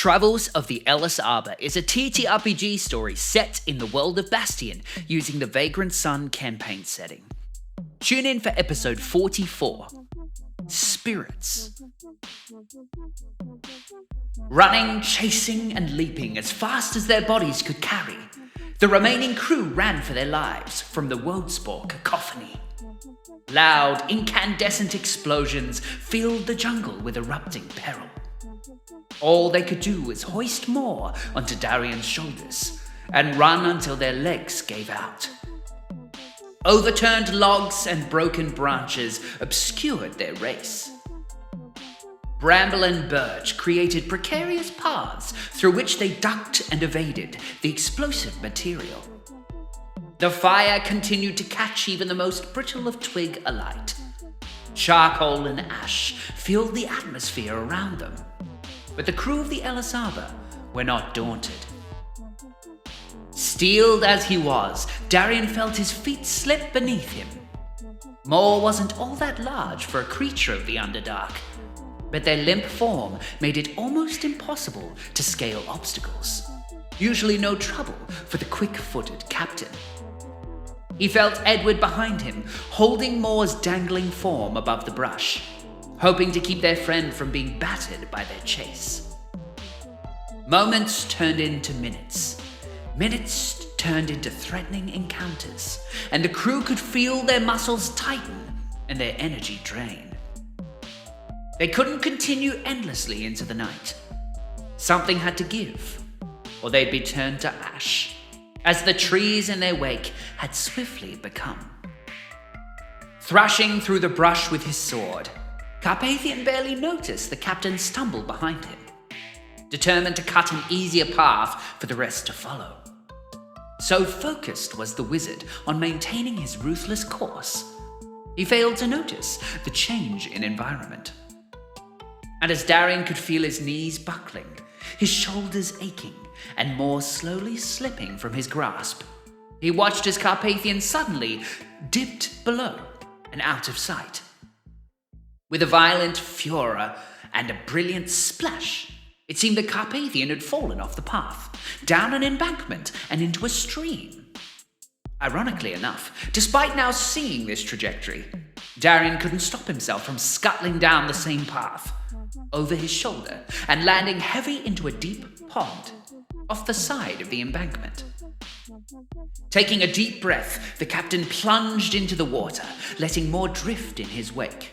Travels of the Ellis Arbor is a TTRPG story set in the world of Bastion using the Vagrant Sun campaign setting. Tune in for episode 44, Spirits. Running, chasing, and leaping as fast as their bodies could carry, the remaining crew ran for their lives from the Woadspore cacophony. Loud, incandescent explosions filled the jungle with erupting peril. All they could do was hoist more onto Darian's shoulders and run until their legs gave out. Overturned logs and broken branches obscured their race. Bramble and birch created precarious paths through which they ducked and evaded the explosive material. The fire continued to catch even the most brittle of twig alight. Charcoal and ash filled the atmosphere around them, but the crew of the Ellis Arbor were not daunted. Steeled as he was, Darian felt his feet slip beneath him. Moor wasn't all that large for a creature of the Underdark, but their limp form made it almost impossible to scale obstacles. Usually no trouble for the quick-footed captain. He felt Edward behind him, holding Moor's dangling form above the brush, hoping to keep their friend from being battered by their chase. Moments turned into minutes. Minutes turned into threatening encounters, and the crew could feel their muscles tighten and their energy drain. They couldn't continue endlessly into the night. Something had to give, or they'd be turned to ash, as the trees in their wake had swiftly become. Thrashing through the brush with his sword, Carpathian barely noticed the captain stumble behind him, determined to cut an easier path for the rest to follow. So focused was the wizard on maintaining his ruthless course, he failed to notice the change in environment. And as Darian could feel his knees buckling, his shoulders aching, and Moor slowly slipping from his grasp, he watched as Carpathian suddenly dipped below and out of sight. With a violent furor and a brilliant splash, it seemed that Carpathian had fallen off the path, down an embankment and into a stream. Ironically enough, despite now seeing this trajectory, Darian couldn't stop himself from scuttling down the same path, over his shoulder, and landing heavy into a deep pond off the side of the embankment. Taking a deep breath, the captain plunged into the water, letting Moor drift in his wake.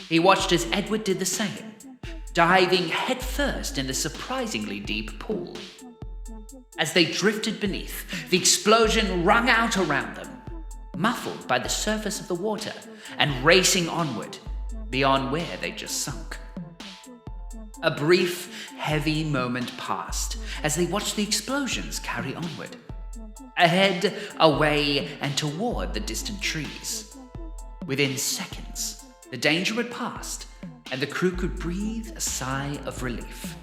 He watched as Edward did the same, diving headfirst in the surprisingly deep pool. As they drifted beneath, the explosion rung out around them, muffled by the surface of the water and racing onward, beyond where they just sunk. A brief, heavy moment passed as they watched the explosions carry onward, ahead, away, and toward the distant trees. Within seconds, the danger had passed, and the crew could breathe a sigh of relief.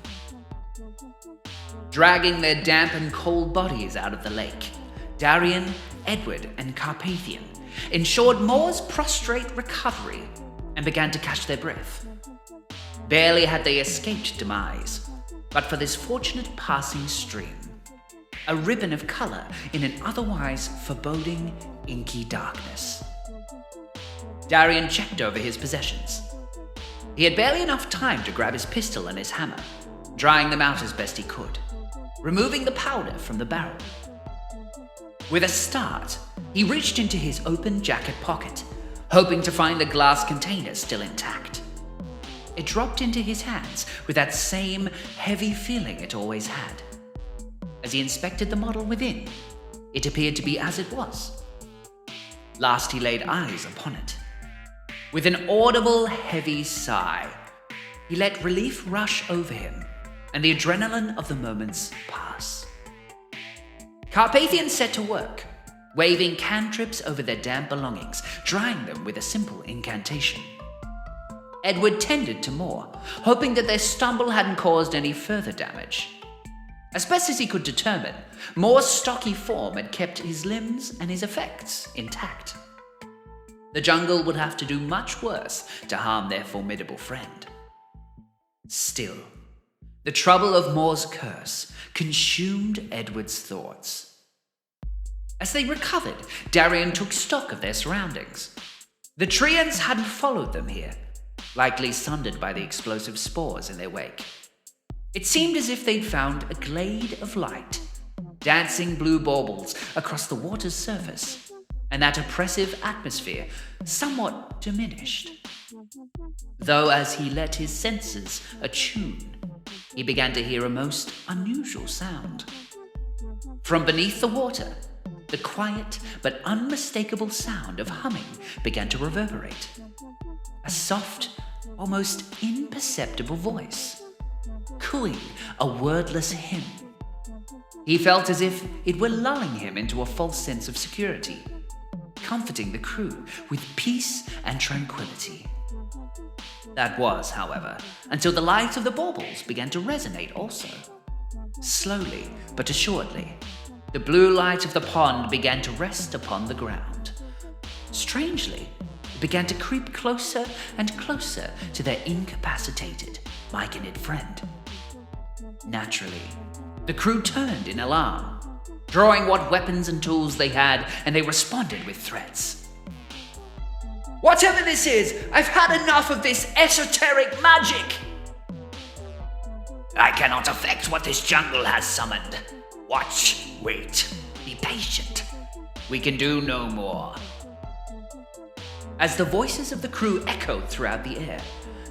Dragging their damp and cold bodies out of the lake, Darian, Edward, and Carpathian ensured Moor's prostrate recovery and began to catch their breath. Barely had they escaped demise, but for this fortunate passing stream, a ribbon of color in an otherwise foreboding, inky darkness. Darian checked over his possessions. He had barely enough time to grab his pistol and his hammer, drying them out as best he could, removing the powder from the barrel. With a start, he reached into his open jacket pocket, hoping to find the glass container still intact. It dropped into his hands with that same heavy feeling it always had. As he inspected the model within, it appeared to be as it was. Last he laid eyes upon it. With an audible, heavy sigh, he let relief rush over him and the adrenaline of the moments pass. Carpathian set to work, waving cantrips over their damp belongings, drying them with a simple incantation. Edward tended to Moor, hoping that their stumble hadn't caused any further damage. As best as he could determine, Moor's stocky form had kept his limbs and his effects intact. The jungle would have to do much worse to harm their formidable friend. Still, The trouble of Mor's curse consumed Edward's thoughts. As they recovered, Darian took stock of their surroundings. The treants hadn't followed them here, likely sundered by the explosive spores in their wake. It seemed as if they'd found a glade of light, dancing blue baubles across the water's surface, and that oppressive atmosphere somewhat diminished. Though as he let his senses attune, he began to hear a most unusual sound. From beneath the water, the quiet but unmistakable sound of humming began to reverberate. A soft, almost imperceptible voice, cooing a wordless hymn. He felt as if it were lulling him into a false sense of security, comforting the crew with peace and tranquility. That was, however, until the light of the baubles began to resonate also. Slowly but assuredly, the blue light of the pond began to rest upon the ground. Strangely, it began to creep closer and closer to their incapacitated, myconid friend. Naturally, the crew turned in alarm, drawing what weapons and tools they had, and they responded with threats. "Whatever this is, I've had enough of this esoteric magic!" "I cannot affect what this jungle has summoned. Watch, wait, be patient. We can do no more." As the voices of the crew echoed throughout the air,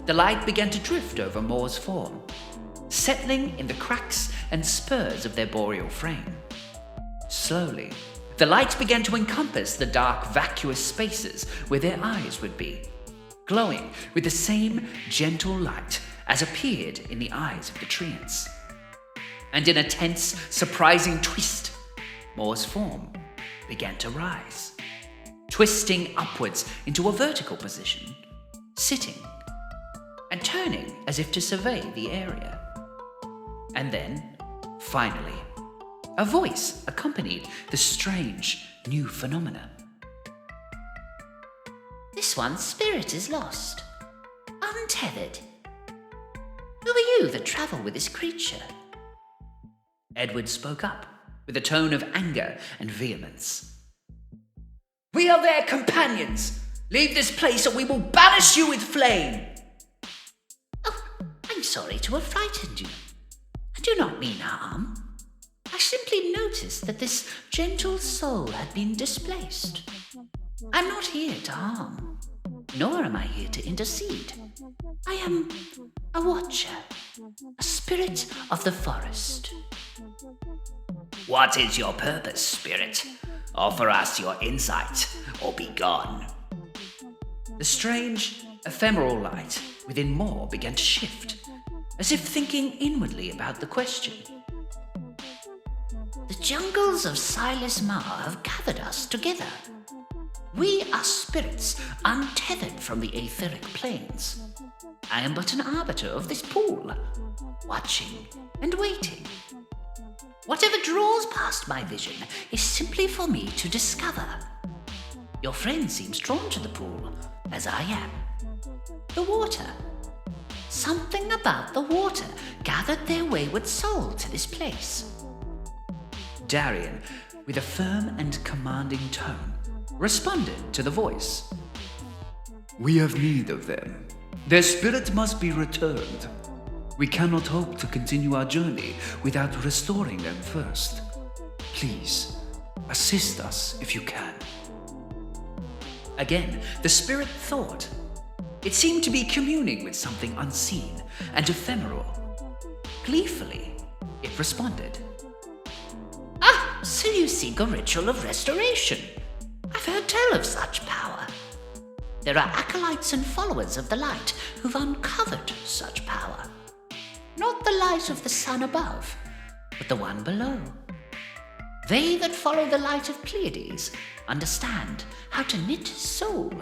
the light began to drift over Mor's form, settling in the cracks and spurs of their boreal frame. Slowly, the light began to encompass the dark, vacuous spaces where their eyes would be, glowing with the same gentle light as appeared in the eyes of the treants. And in a tense, surprising twist, Mor's form began to rise, twisting upwards into a vertical position, sitting and turning as if to survey the area. And then, finally, a voice accompanied the strange new phenomena. "This one's spirit is lost, untethered. Who are you that travel with this creature?" Edward spoke up with a tone of anger and vehemence. "We are their companions. Leave this place or we will banish you with flame." "Oh, I'm sorry to have frightened you. I do not mean harm. I simply noticed that this gentle soul had been displaced. I'm not here to harm, nor am I here to intercede. I am a watcher, a spirit of the forest." "What is your purpose, spirit? Offer us your insight, or be gone." The strange, ephemeral light within Mor began to shift, as if thinking inwardly about the question. "The jungles of Silas Mar have gathered us together. We are spirits untethered from the etheric planes. I am but an arbiter of this pool, watching and waiting. Whatever draws past my vision is simply for me to discover. Your friend seems drawn to the pool, as I am. The water. Something about the water gathered their wayward soul to this place." Darian, with a firm and commanding tone, responded to the voice. "We have need of them. Their spirit must be returned. We cannot hope to continue our journey without restoring them first. Please, assist us if you can." Again, the spirit thought. It seemed to be communing with something unseen and ephemeral. Gleefully, it responded. "Ah, so you seek a ritual of restoration. I've heard tell of such power. There are acolytes and followers of the light who've uncovered such power. Not the light of the sun above, but the one below. They that follow the light of Pleiades understand how to knit soul,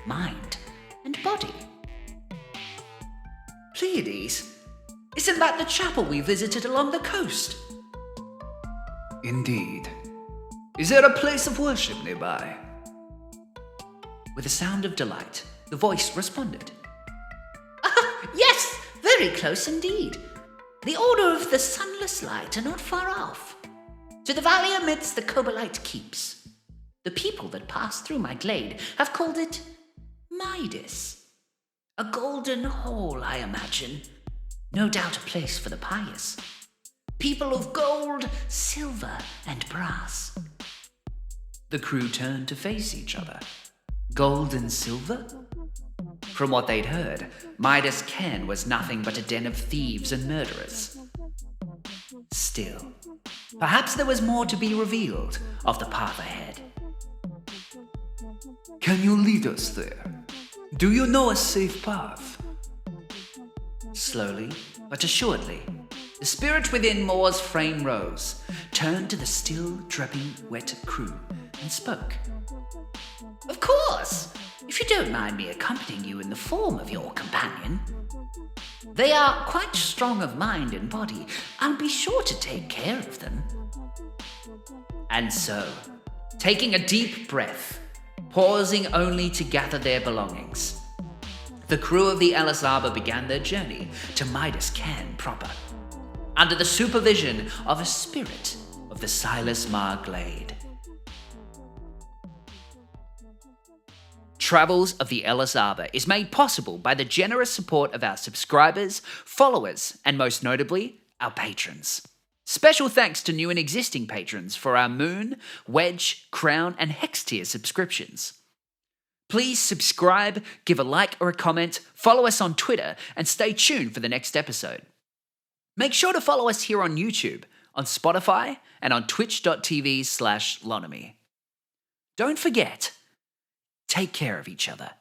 mind, and body." "Pleiades? Isn't that the chapel we visited along the coast?" "Indeed. Is there a place of worship nearby?" With a sound of delight, the voice responded. "Ah, yes, very close indeed. The Order of the Sunless Light are not far off. To the valley amidst the Cobalite keeps. The people that pass through my glade have called it Midas. A golden hole, I imagine. No doubt a place for the pious. People of gold, silver, and brass. The crew turned to face each other. Gold and silver? From what they'd heard, Midas Ken was nothing but a den of thieves and murderers. Still, perhaps there was more to be revealed of the path ahead. Can you lead us there? Do you know a safe path? Slowly, but assuredly, the spirit within Moore's frame rose, turned to the still dripping wet crew, and spoke. Of course, if you don't mind me accompanying you in the form of your companion. They are quite strong of mind and body. I'll be sure to take care of them. And so, taking a deep breath, pausing only to gather their belongings, the crew of the Ellis Arbor began their journey to Midas Can proper, under the supervision of a spirit of the Silas Mar Glade. Travels of the Ellis Arbor is made possible by the generous support of our subscribers, followers, and most notably, our patrons. Special thanks to new and existing patrons for our Moon, Wedge, Crown, and Hex tier subscriptions. Please subscribe, give a like or a comment, follow us on Twitter, and stay tuned for the next episode. Make sure to follow us here on YouTube, on Spotify, and on twitch.tv/lonomy. Don't forget, take care of each other.